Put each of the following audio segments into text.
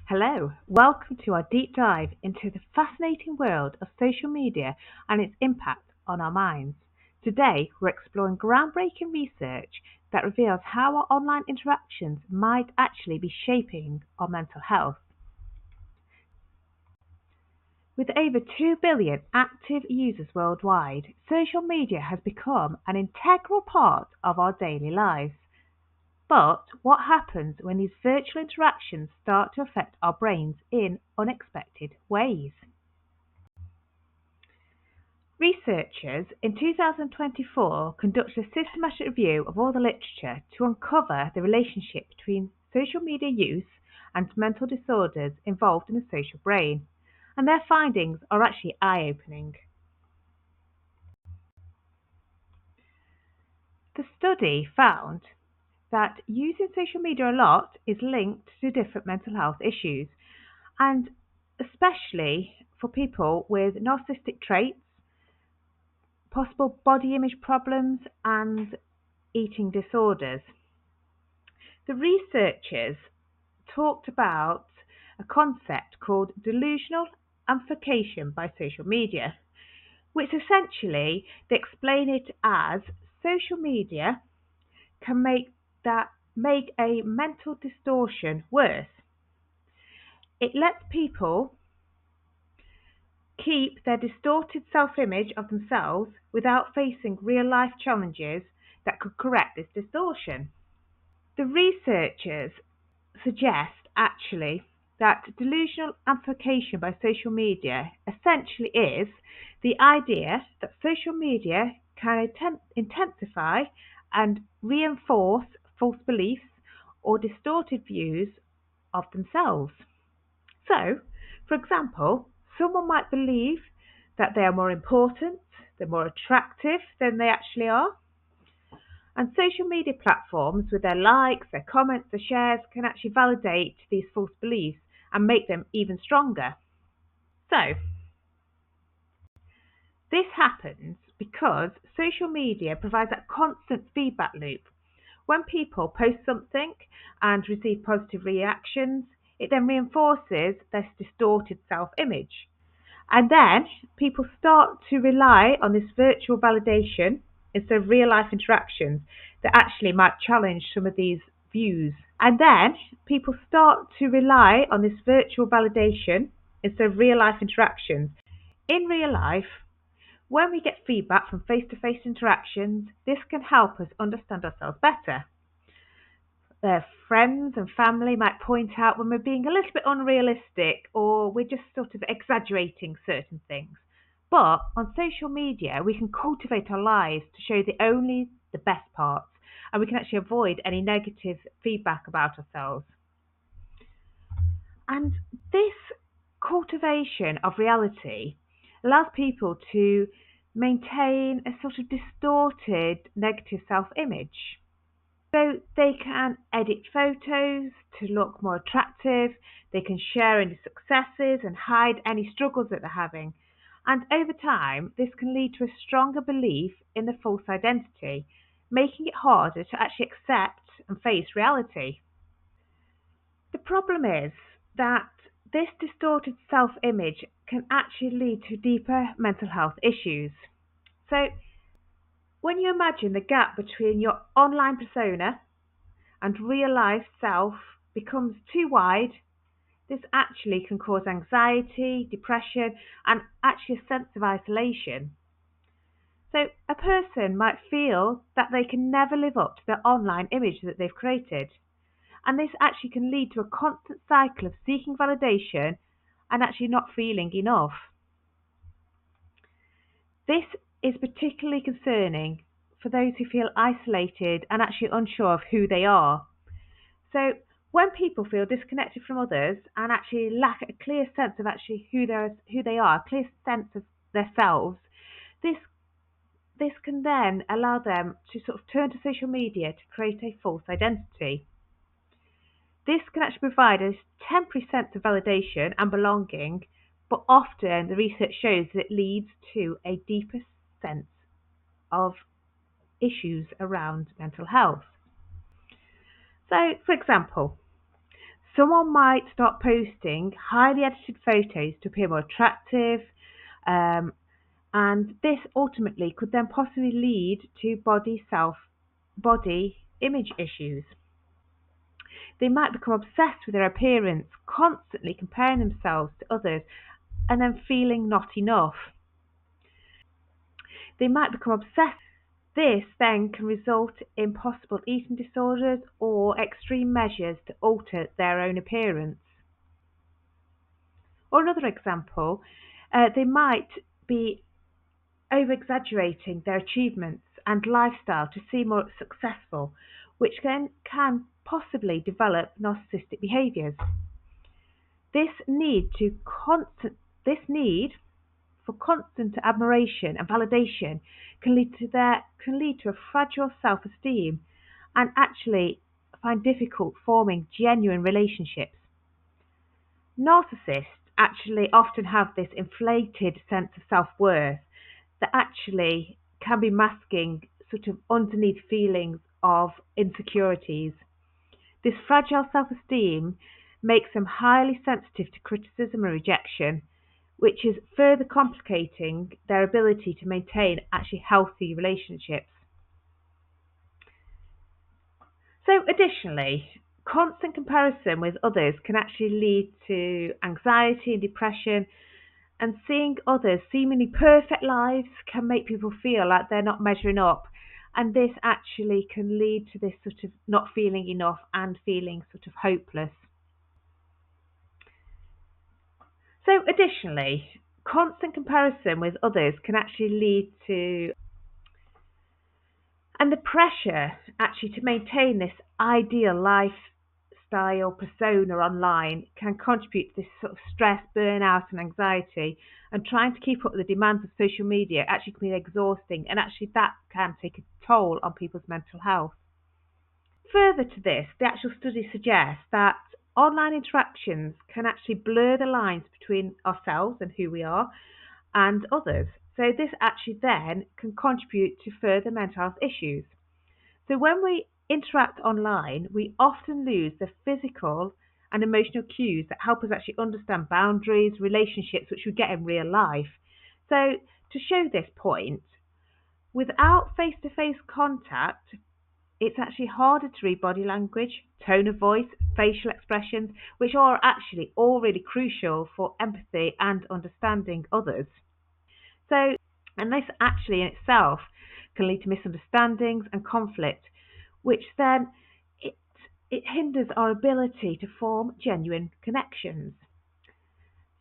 Hello, welcome to our deep dive into the fascinating world of social media and its impact on our minds. Today, we're exploring groundbreaking research that reveals how our online interactions might actually be shaping our mental health. With over 2 billion active users worldwide, social media has become an integral part of our daily lives. But what happens when these virtual interactions start to affect our brains in unexpected ways? Researchers in 2024 conducted a systematic review of all the literature to uncover the relationship between social media use and mental disorders involved in the social brain, and their findings are actually eye-opening. The study found that using social media a lot is linked to different mental health issues, and especially for people with narcissistic traits, possible body image problems, and eating disorders. The researchers talked about a concept called delusional amplification by social media, which essentially they explain it as social media can make a mental distortion worse. It lets people keep their distorted self-image of themselves without facing real-life challenges that could correct this distortion. The researchers suggest actually that delusional amplification by social media essentially is the idea that social media can intensify and reinforce false beliefs or distorted views of themselves. So, for example, someone might believe that they are more important, they're more attractive than they actually are. And social media platforms with their likes, their comments, their shares can actually validate these false beliefs and make them even stronger. So, this happens because social media provides that constant feedback loop. When people post something and receive positive reactions, it then reinforces this distorted self-image. And then people start to rely on this virtual validation instead of real life interactions that actually might challenge some of these views. And then people start to rely on this virtual validation instead of real life interactions. In real life, when we get feedback from face to face interactions, this can help us understand ourselves better. Their friends and family might point out when we're being a little bit unrealistic or we're just sort of exaggerating certain things. But on social media, we can cultivate our lives to show only the best parts, and we can actually avoid any negative feedback about ourselves. And this cultivation of reality allows people to maintain a sort of distorted negative self-image. So they can edit photos to look more attractive, they can share any successes and hide any struggles that they're having. And over time, this can lead to a stronger belief in the false identity, making it harder to actually accept and face reality. The problem is that this distorted self-image can actually lead to deeper mental health issues. So when you imagine the gap between your online persona and real life self becomes too wide, this actually can cause anxiety, depression, and actually a sense of isolation. So a person might feel that they can never live up to the online image that they've created. And this actually can lead to a constant cycle of seeking validation and actually not feeling enough. This is particularly concerning for those who feel isolated and actually unsure of who they are. So when people feel disconnected from others and actually lack a clear sense of actually who they are, a clear sense of themselves, this can then allow them to sort of turn to social media to create a false identity. This can actually provide a temporary sense of validation and belonging, but often the research shows that it leads to a deeper sense of issues around mental health. So, for example, Someone might start posting highly edited photos to appear more attractive, um, and this ultimately could then possibly lead to body image issues. They might become obsessed with their appearance, constantly comparing themselves to others and then feeling not enough. They might become obsessed. This then can result in possible eating disorders or extreme measures to alter their own appearance. Or another example, they might be over exaggerating their achievements and lifestyle to seem more successful, which then can possibly develop narcissistic behaviours. This need to constant this need for constant admiration and validation can lead to a fragile self-esteem and actually find difficult forming genuine relationships. Narcissists actually often have this inflated sense of self-worth that actually can be masking sort of underneath feelings of insecurities. This fragile self-esteem makes them highly sensitive to criticism and rejection, which is further complicating their ability to maintain actually healthy relationships. So additionally, constant comparison with others can actually lead to anxiety and depression, and seeing others seemingly perfect lives can make people feel like they're not measuring up, and this actually can lead to this sort of not feeling enough and feeling sort of hopeless. So additionally, constant comparison with others can actually lead to, and the pressure actually to maintain this ideal lifestyle persona online can contribute to this sort of stress, burnout, and anxiety. And trying to keep up with the demands of social media actually can be exhausting, and actually that can take a toll on people's mental health. Further to this, the actual study suggests that online interactions can actually blur the lines between ourselves and who we are and others. So this actually then can contribute to further mental health issues. So when we interact online, we often lose the physical and emotional cues that help us actually understand boundaries, relationships, which we get in real life. So to show this point, without face-to-face contact, it's actually harder to read body language, tone of voice, facial expressions, which are actually all really crucial for empathy and understanding others. So, and this actually in itself can lead to misunderstandings and conflict, which then it, it hinders our ability to form genuine connections.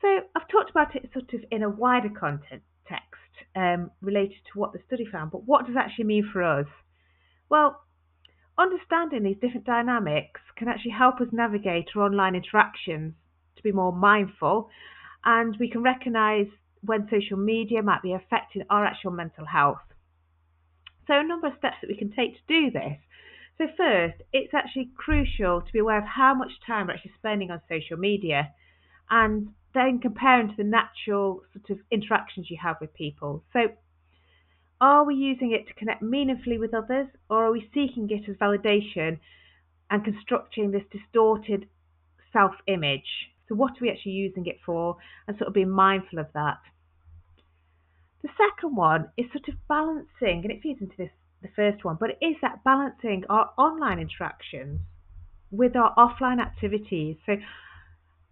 So I've talked about it sort of in a wider context related to what the study found, but what does it actually mean for us? Well, understanding these different dynamics can actually help us navigate our online interactions to be more mindful, and we can recognise when social media might be affecting our actual mental health. So a number of steps that we can take to do this. So first, it's actually crucial to be aware of how much time we're actually spending on social media, and then comparing to the natural sort of interactions you have with people. So are we using it to connect meaningfully with others, or are we seeking it as validation and constructing this distorted self-image? So what are we actually using it for, and sort of being mindful of that? The second one is sort of balancing, and it feeds into the first one, but it is that balancing our online interactions with our offline activities. So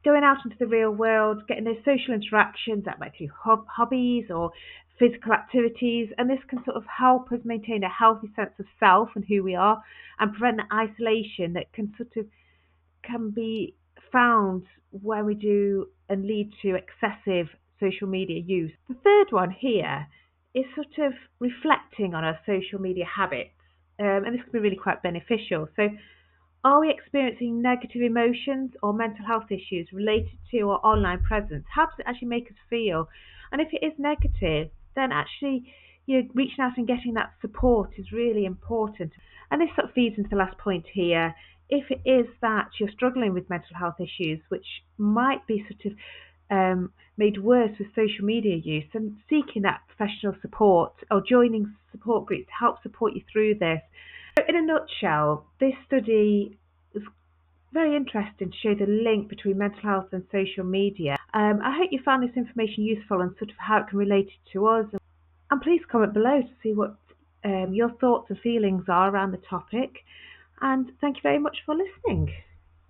going out into the real world, getting those social interactions, that might be hobbies or physical activities, and this can sort of help us maintain a healthy sense of self and who we are, and prevent the isolation that can be found when we do and lead to excessive social media use. The third one here is sort of reflecting on our social media habits, and this can be really quite beneficial. So are we experiencing negative emotions or mental health issues related to our online presence? How does it actually make us feel? And if it is negative, then actually reaching out and getting that support is really important. And this sort of feeds into the last point here. If it is that you're struggling with mental health issues, which might be sort of made worse with social media use, and seeking that professional support or joining support groups to help support you through this. So in a nutshell, this study very interesting to show the link between mental health and social media. I hope you found this information useful and sort of how it can relate it to us. And please comment below to see what your thoughts and feelings are around the topic. And thank you very much for listening.